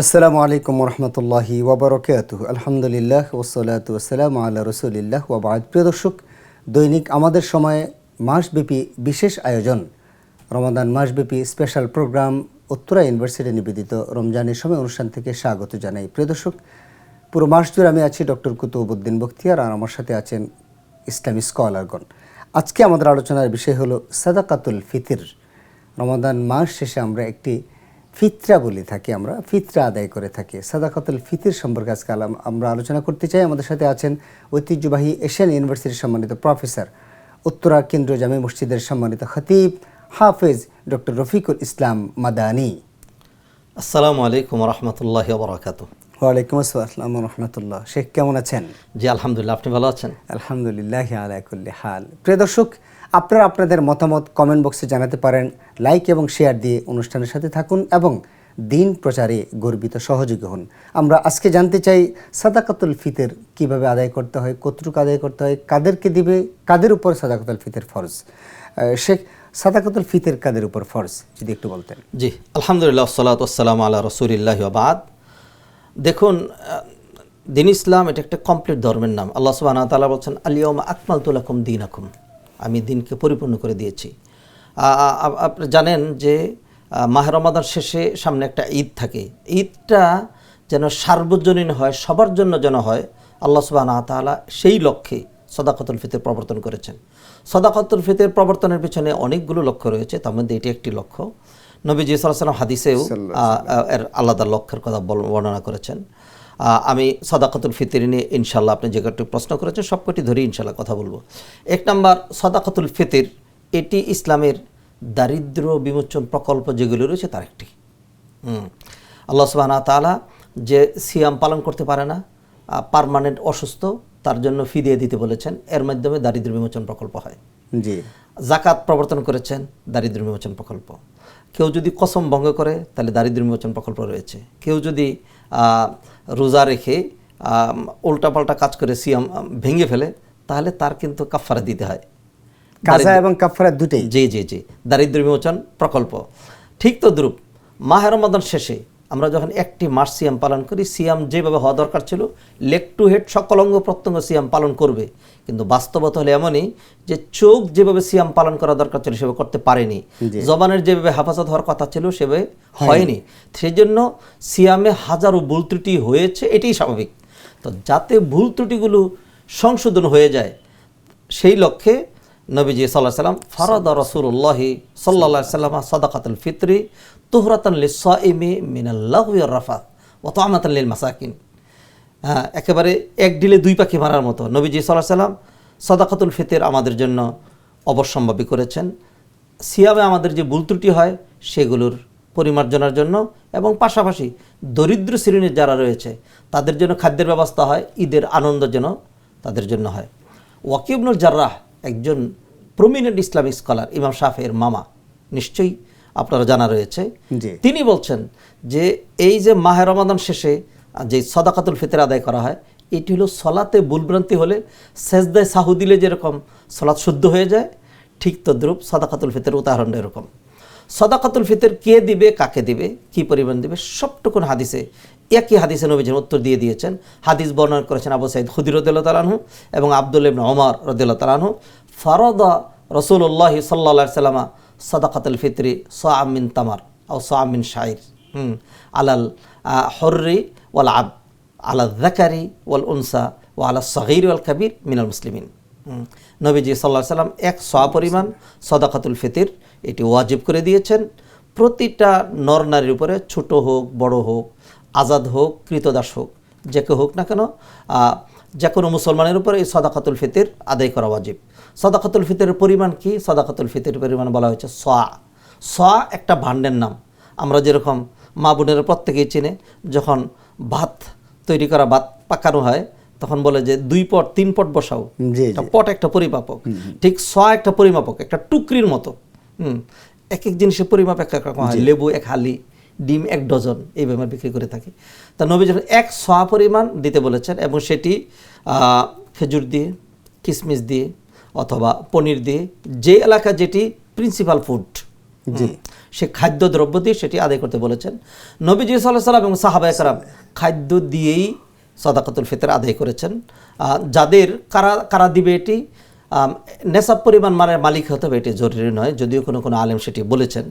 আসসালামু আলাইকুম রহমতুল্লাহি ওয়াবারাকাতুহু। আলহামদুলিল্লাহ ওয়াসসালাতু ওয়াসসালামু আলা রাসূলিল্লাহ ওয়া বা'দ। প্রিয় দর্শক, দৈনিক আমাদের সময়ে মাসব্যাপী বিশেষ আয়োজন, রমাদান মাসব্যাপী স্পেশাল প্রোগ্রাম উত্তরা ইউনিভার্সিটি নিবেদিত রমজানের সময় অনুষ্ঠান থেকে স্বাগত জানাই। প্রিয় দর্শক, পুরো মাস জুড়ে আমি আছি ডক্টর কুতুবউদ্দিন বখতিয়ার, আর আমার সাথে আছেন ইসলামী স্কলারগণ। আজকে আমাদের আলোচনার বিষয় হলো সাদাকাতুল ফিতর। রমাদান মাস শেষে আমরা একটি ফিতরা বলে থাকি, আমরা ফিতরা আদায় করে থাকি। সাদাকাতুল ফিতর সম্পর্কে আজকে আমরা আলোচনা করতে চাই। আমাদের সাথে আছেন ঐতিহ্যবাহী এশিয়ান ইউনিভার্সিটির সম্মানিত প্রফেসর, উত্তরা কেন্দ্রীয় জামে মসজিদের সম্মানিত খতিব হাফেজ ডক্টর রফিকুল ইসলাম মাদানী। আসসালামু আলাইকুম রহমতুল্লাহি ওয়া বারাকাতুহু। ওয়ালাইকুম আসসালাম রহমতুল্লাহ। শেখ কেমন আছেন? জি আলহামদুলিল্লাহ, আপনি ভালো আছেন? আলহামদুলিল্লাহ আলা কুল্লি হাল। প্রিয় দর্শক, আপনারা আপনাদের মতামত কমেন্ট বক্সে জানাতে পারেন। লাইক এবং শেয়ার দিয়ে অনুষ্ঠানের সাথে থাকুন এবং দিন প্রচারে গর্বিত সহযোগী হন। আমরা আজকে জানতে চাই সাদাকাতুল ফিতর কিভাবে আদায় করতে হয়, কতটুকু আদায় করতে হয়, কাদেরকে দিবে, কাদের উপর সাদাকাতুল ফিতর ফরজ। শেখ, সাদাকাতুল ফিতর কাদের উপর ফরজ যদি একটু বলতেন। জি আলহামদুলিল্লাহ, সালাতু ওয়াসসালামু আলা রাসূলিল্লাহি ওয়া বা'দ। দেখুন, দিন ইসলাম এটা একটা কমপ্লিট ধর্মের নাম। আল্লাহ সুবহানাহু ওয়া তাআলা বলেছেন, আল ইয়াউমা আকমালতু লাকুম দীনাকুম, আমি দিনকে পরিপূর্ণ করে দিয়েছি। আপনি জানেন যে মাহে রমাদান শেষে সামনে একটা ঈদ থাকে। ঈদটা যেন সার্বজনীন হয়, সবার জন্য যেন হয়, আল্লাহ সুবহানাহু ওয়া তাআলা সেই লক্ষ্যে সাদাকাতুল ফিতর প্রবর্তন করেছেন। সাদাকাতুল ফিতর প্রবর্তনের পিছনে অনেকগুলো লক্ষ্য রয়েছে, তার মধ্যে এটি একটি লক্ষ্য। নবীজি সাল্লাল্লাহু আলাইহি ওয়াসাল্লাম হাদিসেও এর আলাদা লক্ষ্যের কথা বর্ণনা করেছেন। আমি সাদাকাতুল ফিতর নিয়ে ইনশাল্লাহ আপনি যে কটি প্রশ্ন করেছেন সবকটি ধরে ইনশাল্লাহ কথা বলবো। এক নম্বর, সাদাকাতুল ফিতর এটি ইসলামের দারিদ্র বিমোচন প্রকল্প যেগুলো রয়েছে তার একটি। আল্লাহ সুবহানাহু ওয়া তাআলা যে সিয়াম পালন করতে পারে না, পার্মানেন্ট অসুস্থ, তার জন্য ফিদিয়া দিতে বলেছেন, এর মাধ্যমে দারিদ্র বিমোচন প্রকল্প হয়। জি। যাকাত প্রবর্তন করেছেন, দারিদ্র বিমোচন প্রকল্প। কেউ যদি কসম ভঙ্গ করে তাহলে দারিদ্র বিমোচন প্রকল্প রয়েছে। কেউ যদি রোজা রেখে উল্টাপাল্টা কাজ করে সিয়াম ভেঙে ফেলে তাহলে তার কিন্তু কাফারা দিতে হয়। কাজা এবং কাফারা দুটেই। জি জি জি, দারিদ্র বিমোচন প্রকল্প। ঠিক তদ্রূপ মাহে রমাদান শেষে আমরা যখন একটি মাস সিয়াম পালন করি, সিয়াম যেভাবে হওয়া দরকার ছিল, লেগ টু হেড সকল অঙ্গ প্রত্যঙ্গ সিয়াম পালন করবে, কিন্তু বাস্তবতা হলে এমনই যে চোখ যেভাবে সিয়াম পালন করা দরকার ছিল সেভাবে করতে পারেনি, জবানের যেভাবে হেফাজত হওয়ার কথা ছিল সেভাবে হয়নি। সেই জন্য সিয়ামে হাজারো ভুল ত্রুটি হয়েছে, এটাই স্বাভাবিক। তো যাতে ভুল ত্রুটিগুলো সংশোধন হয়ে যায় সেই লক্ষ্যে নবীজি সাল্লাল্লাহু আলাইহি ওয়াসাল্লাম ফারাদা রাসূলুল্লাহি সাল্লাল্লাহু আলাইহি ওয়াসাল্লাম সাদাকাতুল ফিতরি তুহরাতান লিস-সাইমি মিনাল লাগওয়ি ওয়ার রাফাত ওয়া তা'আমাতান লিল মাসাকিন। একেবারে এক ডিলে দুই পাখি মারার মতো নবীজি সাল্লাল্লাহু আলাইহি ওয়াসাল্লাম সাদাকাতুল ফিতর আমাদের জন্য অবশ্যম্ভাবী করেছেন। সিয়ামে আমাদের যে ভুল ত্রুটি হয় সেগুলোর পরিমার্জনার জন্য, এবং পাশাপাশি দরিদ্র শ্রেণীর যারা রয়েছে তাদের জন্য খাদ্যের ব্যবস্থা হয়, ঈদের আনন্দ যেন তাদের জন্য হয়। ওয়াকি ইবনুল জাররাহ একজন প্রমিনেন্ট ইসলামিক স্কলার, ইমাম শাফিঈর মামা, নিশ্চয়ই আপনারা জানা রয়েছে। তিনি বলছেন যে এই যে মাহে রমাদান শেষে যে সাদাকাতুল ফিতর আদায় করা হয়, এটি হলো সলাতে ভুলভ্রান্তি হলে সেজদায় সাহু দিলে যেরকম সলাৎ শুদ্ধ হয়ে যায়, ঠিক তদ্রূপ সাদাকাতুল ফিতর উদাহরণটা এরকম। সাদাকাতুল ফিতর কে দিবে, কাকে দিবে, কি পরিমাণ দিবে, সবটুকুন হাদিসে, একই হাদিসে নবীজির উত্তর দিয়ে দিয়েছেন। হাদিস বর্ণনা করেছেন আবু সাঈদ খুদরি রাদিয়াল্লাহু তাআলা আনহু এবং আব্দুল্লাহ ইবনে ওমর রাদিয়াল্লাহু তাআলা আনহু। ফারাদা রাসূলুল্লাহ সাল্লাল্লাহু আলাইহি ওয়াসাল্লাম সাদাকাতুল ফিতরি সাআম মিন তামার আও সাআম মিন শাইর আলাল হুররি ওয়াল আবদ আলা যাকারি ওয়াল উনসা ওয়া আলা সগীর ওয়াল কাবীর মিনাল মুসলিমিন। নবীজি সাল্লাল্লাহু আলাইহি ওয়াসাল্লাম এক সওয়া পরিমাণ সাদাকাতুল ফিতর এটি ওয়াজিব করে দিয়েছেন প্রতিটা নর নারীর উপরে, ছোট হোক বড় হোক, আজাদ হোক কৃতদাস হোক, যে কেউ হোক না কেন, যে কোনো মুসলমানের উপরে এই সাদাকাতুল ফিতর আদায় করা ওয়াজিব। সাদাকাতুল ফিতরের পরিমাণ কি? সাদাকাতুল ফিতরের পরিমাণ বলা হয়েছে সা একটা ভাণ্ডের নাম। আমরা যেরকম মা বোনের প্রত্যেকেই চিনে, যখন ভাত তৈরি করা, ভাত পাকানো হয়, তখন বলে যে 2 পট 3 পট বসাও, পট একটা পরিমাপক, ঠিক একটা পরিমাপক, একটা টুকরির মতো। এক এক জিনিসের পরিমাপ এক এক রকম হয়। লেবু 1 হালি, ডিম 1 ডজন, এইভাবে আমরা বিক্রি করে থাকি। তা নবী যখন 1 সওয়া পরিমাণ দিতে বলেছেন, এবং সেটি খেজুর দিয়ে, কিশমিশ দিয়ে অথবা পনির দিয়ে, যে এলাকা যেটি প্রিন্সিপাল ফুড, জি। সে খাদ্য দ্রব্য দিয়ে সেটি আদায় করতে বলেছেন। নবীজি সাল্লাল্লাহু আলাইহি ওয়াসাল্লাম এবং সাহাবায়ে কেরাম খাদ্য দিয়েই সাদাকাতুল ফিতর আদায় করেছেন। যাদের কারা কারা দিবে এটি নেশাব পরিমাণ মানের মালিক হতে হবে এটি জরুরি নয়, যদিও কোনো কোনো আলেম সেটি বলেছেন।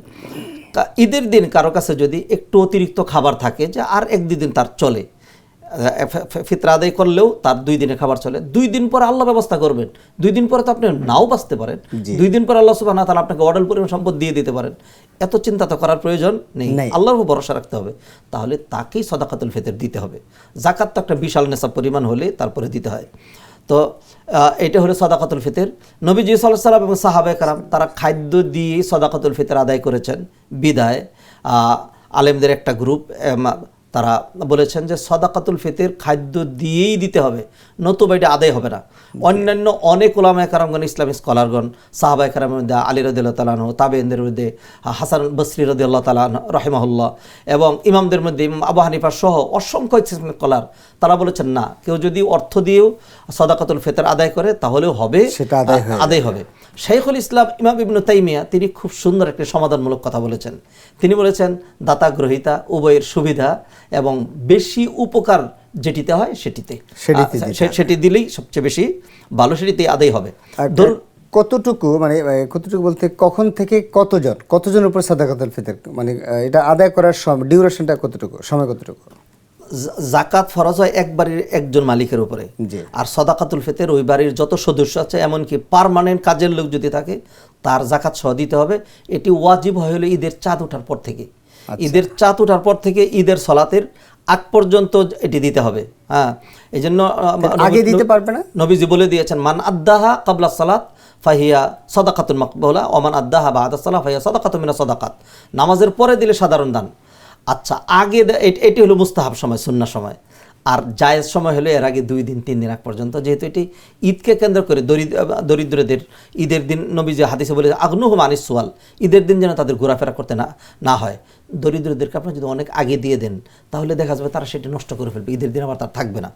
ঈদের দিন কারো কাছে যদি একটু অতিরিক্ত খাবার থাকে যে আর 1-2 দিন তার চলে, ফিতরা আদায় করলেও তার 2 দিনের খাবার চলে, 2 দিন পরে আল্লাহ ব্যবস্থা করবেন। 2 দিন পরে তো আপনি নাও বাঁচতে পারেন, 2 দিন পরে আল্লাহ সুবহানাহু ওয়া তাআলা আপনাকে অডল পরিমাণ সম্পদ দিয়ে দিতে পারেন। এত চিন্তা তো করার প্রয়োজন নেই, আল্লাহর উপর ভরসা রাখতে হবে। তাহলে তাকেই সাদাকাতুল ফিতর দিতে হবে। যাকাত তো একটা বিশাল নেশাব পরিমাণ হলে তারপরে দিতে হয়। তো এটা হলো সাদাকাতুল ফিতর। নবীজি সাল্লাল্লাহু আলাইহি ওয়াসাল্লাম এবং সাহাবায়ে কেরাম তারা খাদ্য দিয়ে সাদাকাতুল ফিতর আদায় করেছেন বিদায় আলেমদের একটা গ্রুপ তারা বলেছেন যে সাদাকাতুল ফিতর খাদ্য দিয়েই দিতে হবে, নতুবা এটা আদায় হবে না। অন্যান্য অনেক উলামায়ে কেরামগণ, ইসলামিক স্কলারগণ, সাহাবায়ে কেরামের মধ্যে আলী রাদিয়াল্লাহু তাআলা আনহু, তাবেঈনদের মধ্যে হাসান বসরি রাদিয়াল্লাহু তাআলা রাহিমাহুল্লাহ এবং ইমামদের মধ্যে ইমাম আবু হানিফা সহ অসংখ্য স্কলার তারা বলেছেন না, কেউ যদি অর্থ দিয়েও সাদাকাতুল ফিতর আদায় করে তাহলেও হবে, সেটা আদায় হবে। শাইখুল ইসলাম ইমাম ইবনে তাইমিয়া তিনি খুব সুন্দর একটি সমাধানমূলক কথা বলেছেন। তিনি বলেছেন দাতা গ্রহীতা উভয়ের সুবিধা এবং বেশি উপকার যেটিতে হয় সেটি দিলেই সবচেয়ে বেশি ভালো, সেটিতে আদায় হবে। কতটুকু মানে কতটুকু বলতে কখন থেকে কতজনের উপর সাদাকাতুল ফিতর মানে এটা আদায় করার সময় ডিউরেশনটা কতটুকু, সময় কতটুকু? জাকাত ফরজ হয় এক বাড়ির একজন মালিকের উপরে, আর সাদাকাতুল ফিতর ওই বাড়ির যত সদস্য আছে এমনকি পার্মানেন্ট কাজের লোক যদি থাকে তার জাকাত সহ দিতে হবে। এটি ওয়াজিব হয় হলো ঈদের চাঁদ ওঠার পর থেকে। ঈদের চাঁদ ওঠার পর থেকে ঈদের সলাতের আগ পর্যন্ত এটি দিতে হবে। হ্যাঁ, এই জন্য আগে দিতে পারবে না। নবীজি বলে দিয়েছেন মান আদ্দাহা ক্বাবলা সালাত ফাহিয়া সাদাকাতুন মাকবুলা ওয়া মান আদ্দাহা বা'দা সালাত ফাহিয়া সাদাকাতুন মিনাস সাদাকাত। নামাজের পরে দিলে সাধারণ দান। আচ্ছা, আগে এটি হলো মুস্তাহাব সময়, সুন্নাহ সময়। আর জায়েজ সময় হলো এর আগে 2 দিন 3 দিন আগ পর্যন্ত, যেহেতু এটি ঈদকে কেন্দ্র করে দরিদ্রদের ঈদের দিন নবীজি হাদিসে বলে আগনুহুম আনিস সুয়াল, ঈদের দিন যেন তাদের ঘোরাফেরা করতে না হয়। দরিদ্রদেরকে আপনি যদি অনেক আগে দিয়ে দেন তাহলে দেখা যাবে তারা সেটি নষ্ট করে ফেলবে, ঈদের দিন আবার তার থাকবে না।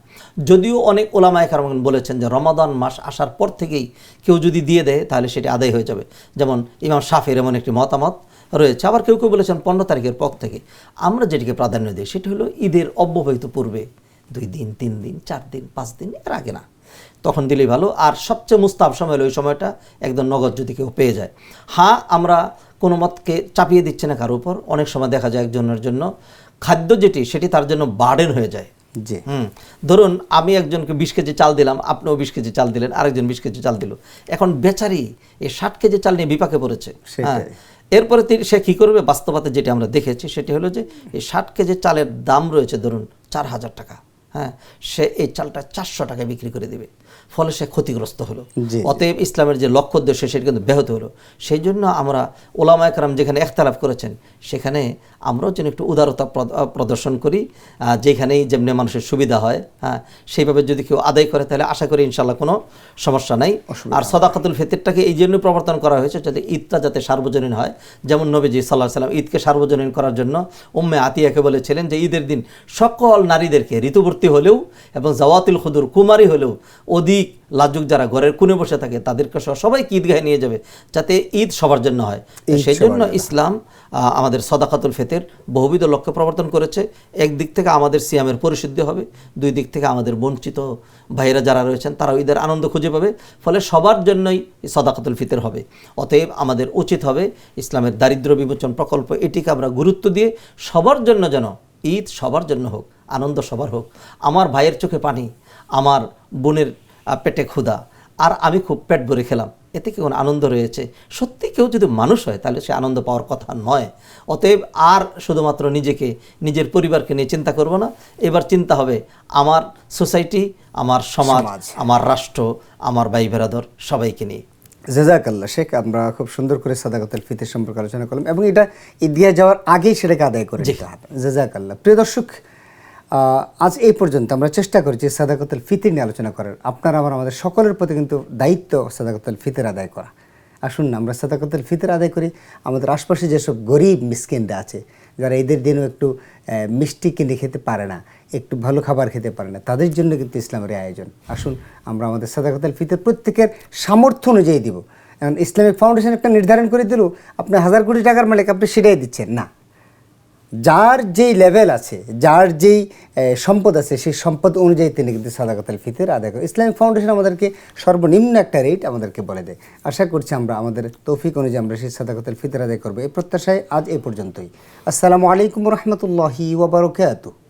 যদিও অনেক ওলামায়ে কেরাম বলেছেন যে রমাদান মাস আসার পর থেকেই কেউ যদি দিয়ে দেয় তাহলে সেটি আদায় হয়ে যাবে, যেমন ইমাম শাফির এমন একটি মতামত রয়েছে। আবার কেউ কেউ বলেছেন 15 তারিখের পর থেকে। আমরা যেটিকে প্রাধান্য দিই সেটি হলো ঈদের অব্যবহিত পূর্বে 2 দিন 3 দিন 4 দিন 5 দিন, এর আগে না, তখন দিলেই ভালো। আর সবচেয়ে মুস্তাহাব সময় হলো ওই সময়টা একদম নগদ যদি কেউ পেয়ে যায়। হ্যাঁ, আমরা কোনো মতকে চাপিয়ে দিচ্ছে না কারোর উপর। অনেক সময় দেখা যায় একজনের জন্য খাদ্য সেটি তার জন্য বার্ডেন হয়ে যায়। ধরুন আমি একজনকে 20 কেজি চাল দিলাম, আপনিও 20 কেজি চাল দিলেন, আরেকজন 20 কেজি চাল দিল। এখন বেচারি এই 60 কেজি চাল নিয়ে বিপাকে পড়েছে। হ্যাঁ, এরপরে সে কী করবে? বাস্তবতা যেটি আমরা দেখেছি সেটি হলো যে এই 60 কেজি চালের দাম রয়েছে ধরুন 4000 টাকা। হ্যাঁ, সে এই চালটা 400 টাকায় বিক্রি করে দেবে, ফলে সে ক্ষতিগ্রস্ত হলো। অতএব ইসলামের যে লক্ষ্য উদ্দেশ্য সেটি কিন্তু ব্যাহত হলো। সেই জন্য আমরা ওলামায়ে কেরাম যেখানে ইখতিলাফ করেছেন সেখানে আমরাও যেন একটু উদারতা প্রদর্শন করি, যেখানেই যেমনি মানুষের সুবিধা হয়। হ্যাঁ, সেইভাবে যদি কেউ আদায় করে তাহলে আশা করি ইনশাল্লাহ কোনো সমস্যা নাই। আর সাদাকাতুল ফিতরটাকে এই জন্য প্রবর্তন করা হয়েছে যাতে ঈদটা যাতে সার্বজনীন হয়। যেমন নবীজি সাল্লাল্লাহু আলাইহি ওয়াসাল্লাম ঈদকে সার্বজনীন করার জন্য উম্মে আতিয়াকে বলেছিলেন যে ঈদের দিন সকল নারীদেরকে ঋতুবর্তী হলেও এবং জাওয়াতুল খুদুর কুমারী হলেও অধিক লাজুক যারা ঘরের কোণে বসে থাকে তাদেরকে সবাইকে ঈদগাহে নিয়ে যাবে যাতে ঈদ সবার জন্য হয়। সেই জন্য ইসলাম আমাদের সাদাকাতুল ফিতর বহুবিধ লক্ষ্য প্রবর্তন করেছে। একদিক থেকে আমাদের সিয়ামের পরিশুদ্ধি হবে, 2 দিক থেকে আমাদের বঞ্চিত ভাইয়েরা যারা রয়েছেন তারাও ঈদের আনন্দ খুঁজে পাবে, ফলে সবার জন্যই সাদাকাতুল ফিতর হবে। অতএব আমাদের উচিত হবে ইসলামের দারিদ্র্য বিমোচন প্রকল্প এটিকে আমরা গুরুত্ব দিয়ে সবার জন্য যেন ঈদ সবার জন্য হোক, আনন্দ সবার হোক। আমার ভাইয়ের চোখে পানি, আমার বোনের পেটে ক্ষুধা, আর আমি খুব পেট ভরে খেলাম, এতে কি কোনো আনন্দ রয়েছে? সত্যি কেউ যদি মানুষ হয় তাহলে সে আনন্দ পাওয়ার কথা নয়। অতএব আর শুধুমাত্র নিজের পরিবারকে নিয়ে চিন্তা করব না, এবার চিন্তা হবে আমার সোসাইটি, আমার সমাজ, আমার রাষ্ট্র, আমার ভাই বেরাদর সবাইকে নিয়ে। জাযাকাল্লাহ শেখ, আমরা খুব সুন্দর করে সাদাকাতুল ফিতর সম্পর্কে আলোচনা করলাম এবং এটা ঈদগাহে যাওয়ার আগেই সেটাকে আদায় করে নিতে হবে। জাযাকাল্লাহ। প্রিয় দর্শক, আজ এই পর্যন্ত আমরা চেষ্টা করেছি সাদাকাতুল ফিতর নিয়ে আলোচনা করার। আমাদের সকলের প্রতি কিন্তু দায়িত্ব সাদাকাতুল ফিতর আদায় করা। আসুন না আমরা সাদাকাতুল ফিতর আদায় করি। আমাদের আশপাশে যেসব গরিব মিসকিনরা আছে যারা ঈদের দিনও একটু মিষ্টি কিনে খেতে পারে না, একটু ভালো খাবার খেতে পারে না, তাদের জন্য কিন্তু ইসলামের আয়োজন। আসুন আমরা আমাদের সাদাকাতুল ফিতর প্রত্যেকের সামর্থ্য অনুযায়ী দিব। এখন ইসলামিক ফাউন্ডেশন একটা নির্ধারণ করে দিল আপনি 1000 কোটি টাকার মালিক, আপনি সেটাই দিচ্ছেন না। যার যেই লেভেল আছে, যার যেই সম্পদ আছে, সেই সম্পদ অনুযায়ী তিনি কিন্তু সাদাকাতুল ফিতর আদায় করে। ইসলামিক ফাউন্ডেশন আমাদেরকে সর্বনিম্ন একটা রেট আমাদেরকে বলে দেয়। আশা করছি আমরা আমাদের তৌফিক অনুযায়ী আমরা সেই সাদাকাতুল ফিতর আদায় করবো। এই প্রত্যাশায় আজ এই পর্যন্তই। আসসালামু আলাইকুম রহমতুল্লাহি ওয়া বারাকাতুহু।